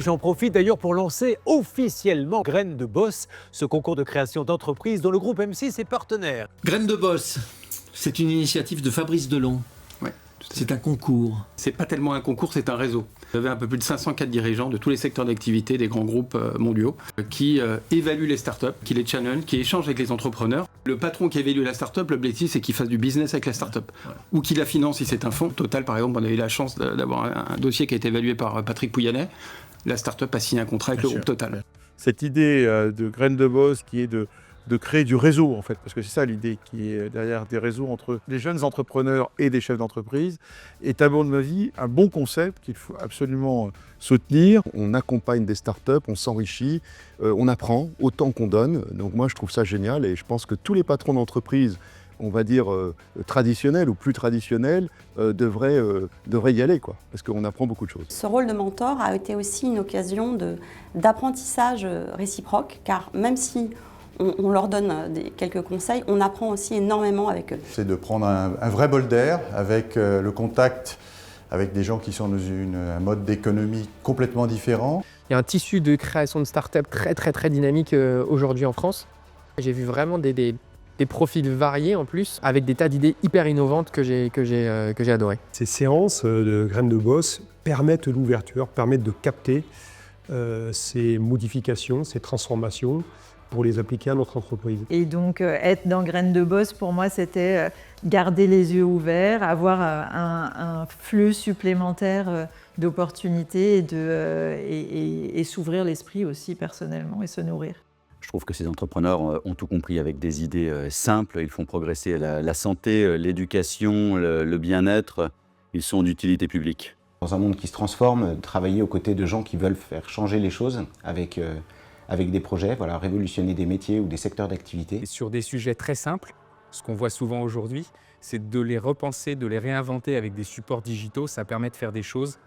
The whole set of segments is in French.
J'en profite d'ailleurs pour lancer officiellement Graines de Boss, ce concours de création d'entreprise dont le groupe M6 est partenaire. Graines de Boss, c'est une initiative de Fabrice Delon. Ouais, c'est un concours. C'est pas tellement un concours, c'est un réseau. Vous avez un peu plus de 504 dirigeants de tous les secteurs d'activité des grands groupes mondiaux qui évaluent les startups, qui les challengent, qui échangent avec les entrepreneurs. Le patron qui évalue la startup, l'objectif c'est qu'il fasse du business avec la startup ou qu'il la finance si c'est un fonds. Total, par exemple, on a eu la chance d'avoir un dossier qui a été évalué par Patrick Pouyanné. La startup a signé un contrat avec le groupe Total. Cette idée de Graines de Boss qui est de créer du réseau, en fait, parce que c'est ça l'idée qui est derrière des réseaux entre les jeunes entrepreneurs et des chefs d'entreprise, est à mon avis un bon concept qu'il faut absolument soutenir. On accompagne des startups, on s'enrichit, on apprend autant qu'on donne. Donc moi, je trouve ça génial et je pense que tous les patrons d'entreprise, on va dire traditionnels ou plus traditionnels, devraient y aller, quoi, parce qu'on apprend beaucoup de choses. Ce rôle de mentor a été aussi une occasion d'apprentissage réciproque, car même si on leur donne quelques conseils, on apprend aussi énormément avec eux. C'est de prendre un vrai bol d'air avec le contact avec des gens qui sont dans un mode d'économie complètement différent. Il y a un tissu de création de start-up très dynamique aujourd'hui en France. J'ai vu vraiment des profils variés en plus, avec des tas d'idées hyper innovantes que j'ai adorées. Ces séances de Graines de Boss permettent l'ouverture, permettent de capter ces modifications, ces transformations, pour les appliquer à notre entreprise. Et donc, être dans Graines de Boss, pour moi, c'était garder les yeux ouverts, avoir un flux supplémentaire d'opportunités et s'ouvrir l'esprit aussi personnellement et se nourrir. Je trouve que ces entrepreneurs ont tout compris avec des idées simples. Ils font progresser la santé, l'éducation, le bien-être. Ils sont d'utilité publique. Dans un monde qui se transforme, travailler aux côtés de gens qui veulent faire changer les choses avec des projets, voilà, révolutionner des métiers ou des secteurs d'activité. Et sur des sujets très simples, ce qu'on voit souvent aujourd'hui, c'est de les repenser, de les réinventer avec des supports digitaux. Ça permet de faire des choses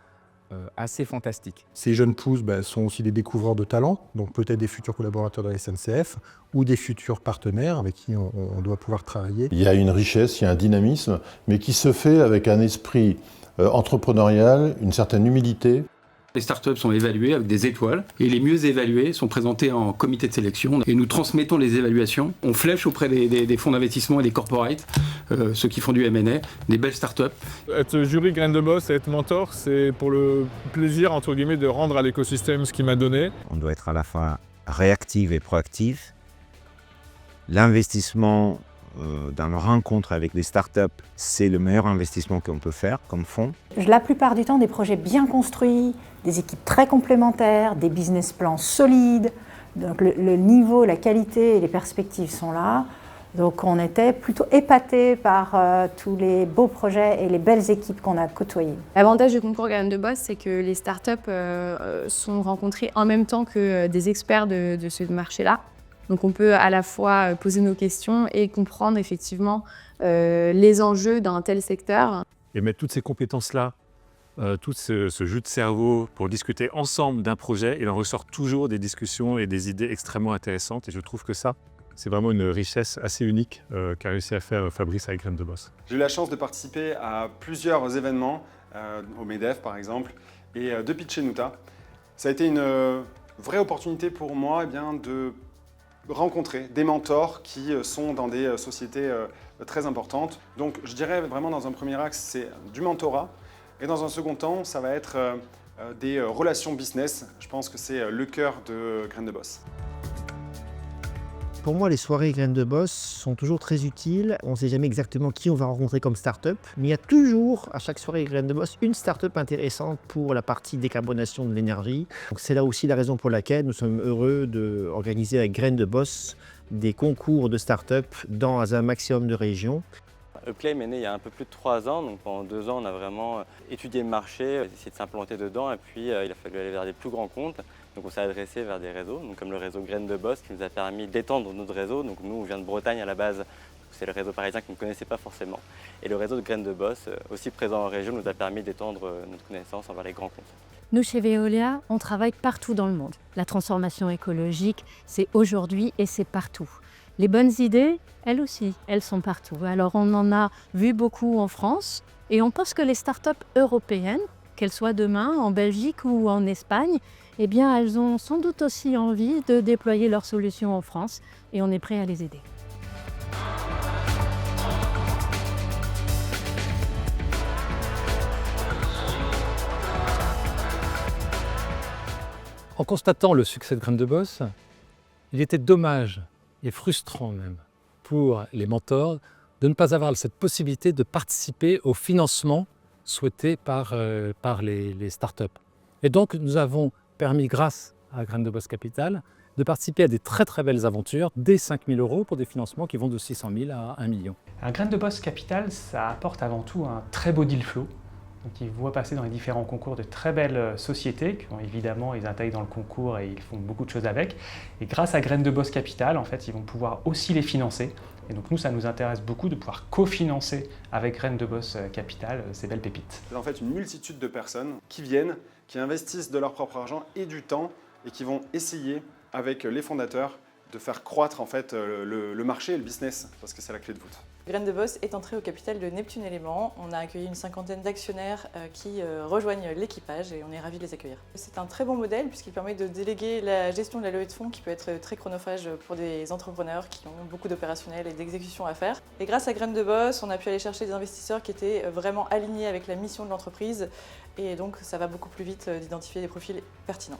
assez fantastiques. Ces jeunes pousses sont aussi des découvreurs de talents, donc peut-être des futurs collaborateurs de la SNCF ou des futurs partenaires avec qui on doit pouvoir travailler. Il y a une richesse, il y a un dynamisme, mais qui se fait avec un esprit entrepreneurial, une certaine humilité. Les startups sont évaluées avec des étoiles et les mieux évaluées sont présentées en comité de sélection et nous transmettons les évaluations. On flèche auprès des fonds d'investissement et des corporates, ceux qui font du M&A, des belles startups. Être jury Graines de Boss et être mentor, c'est pour le plaisir entre guillemets de rendre à l'écosystème ce qu'il m'a donné. On doit être à la fois réactif et proactif. L'investissement dans la rencontre avec des startups, c'est le meilleur investissement qu'on peut faire comme fonds. La plupart du temps, des projets bien construits, des équipes très complémentaires, des business plans solides. Donc le niveau, la qualité et les perspectives sont là. Donc on était plutôt épatés par tous les beaux projets et les belles équipes qu'on a côtoyées. L'avantage du concours Graines de Boss, c'est que les startups sont rencontrées en même temps que des experts de ce marché-là. Donc on peut à la fois poser nos questions et comprendre effectivement les enjeux d'un tel secteur. Et mettre toutes ces compétences-là, tout ce jus de cerveau pour discuter ensemble d'un projet, il en ressort toujours des discussions et des idées extrêmement intéressantes. Et je trouve que ça, c'est vraiment une richesse assez unique qu'a réussi à faire Fabrice avec Graines de Boss. J'ai eu la chance de participer à plusieurs événements, au MEDEF par exemple, et de pitcher Nuta. Ça a été une vraie opportunité pour moi de rencontrer des mentors qui sont dans des sociétés très importantes. Donc je dirais vraiment dans un premier axe, c'est du mentorat. Et dans un second temps, ça va être des relations business. Je pense que c'est le cœur de Graines de Boss. Pour moi, les soirées Graines de Boss sont toujours très utiles. On ne sait jamais exactement qui on va rencontrer comme start-up, mais il y a toujours, à chaque soirée Graines de Boss, une start-up intéressante pour la partie décarbonation de l'énergie. Donc c'est là aussi la raison pour laquelle nous sommes heureux d'organiser avec Graines de Boss des concours de start-up dans un maximum de régions. Upclaim est né il y a un peu plus de 3 ans, donc pendant 2 ans on a vraiment étudié le marché, essayé de s'implanter dedans et puis il a fallu aller vers des plus grands comptes. Donc on s'est adressé vers des réseaux, donc comme le réseau Graines de Boss qui nous a permis d'étendre notre réseau. Donc nous on vient de Bretagne à la base, c'est le réseau parisien que vous ne connaissez pas forcément. Et le réseau de Graines de Boss, aussi présent en région, nous a permis d'étendre notre connaissance envers les grands comptes. Nous, chez Veolia, on travaille partout dans le monde. La transformation écologique, c'est aujourd'hui et c'est partout. Les bonnes idées, elles aussi, elles sont partout. Alors on en a vu beaucoup en France et on pense que les startups européennes qu'elles soient demain en Belgique ou en Espagne, eh bien, elles ont sans doute aussi envie de déployer leurs solutions en France et on est prêt à les aider. En constatant le succès de Graines de Boss, il était dommage et frustrant même pour les mentors de ne pas avoir cette possibilité de participer au financement souhaité par les startups. Et donc nous avons permis, grâce à Graines de Boss Capital, de participer à des très très belles aventures, dès 5 000 € pour des financements qui vont de 600 000 à 1 million. Un Graines de Boss Capital, ça apporte avant tout un très beau deal flow. Donc ils voient passer dans les différents concours de très belles sociétés, qui ont évidemment, ils intègrent dans le concours et ils font beaucoup de choses avec. Et grâce à Graines de Boss Capital, en fait, ils vont pouvoir aussi les financer. Et donc nous, ça nous intéresse beaucoup de pouvoir cofinancer avec Graines de Boss Capital ces belles pépites. C'est en fait une multitude de personnes qui viennent, qui investissent de leur propre argent et du temps et qui vont essayer, avec les fondateurs, de faire croître en fait le marché et le business, parce que c'est la clé de voûte. Graines de Boss est entré au capital de Neptune Éléments. On a accueilli une 50aine d'actionnaires qui rejoignent l'équipage et on est ravis de les accueillir. C'est un très bon modèle puisqu'il permet de déléguer la gestion de la levée de fonds qui peut être très chronophage pour des entrepreneurs qui ont beaucoup d'opérationnel et d'exécution à faire. Et grâce à Graines de Boss, on a pu aller chercher des investisseurs qui étaient vraiment alignés avec la mission de l'entreprise et donc ça va beaucoup plus vite d'identifier des profils pertinents.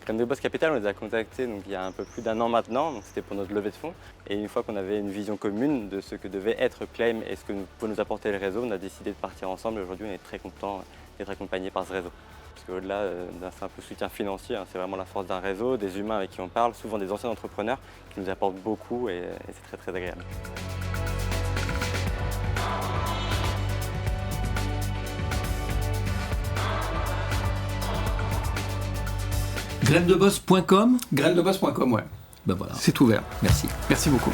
Graines de Boss Capital, on les a contactés il y a un peu plus d'1 an maintenant, c'était pour notre levée de fonds. Et une fois qu'on avait une vision commune de ce que devait être Claim et ce que peut nous apporter le réseau, on a décidé de partir ensemble. Aujourd'hui, on est très content d'être accompagné par ce réseau. Parce qu'au-delà d'un simple soutien financier, c'est vraiment la force d'un réseau, des humains avec qui on parle, souvent des anciens entrepreneurs qui nous apportent beaucoup et c'est très très agréable. Grainesdeboss.com. Grainesdeboss.com, ouais. Ben voilà. C'est ouvert. Merci. Merci beaucoup.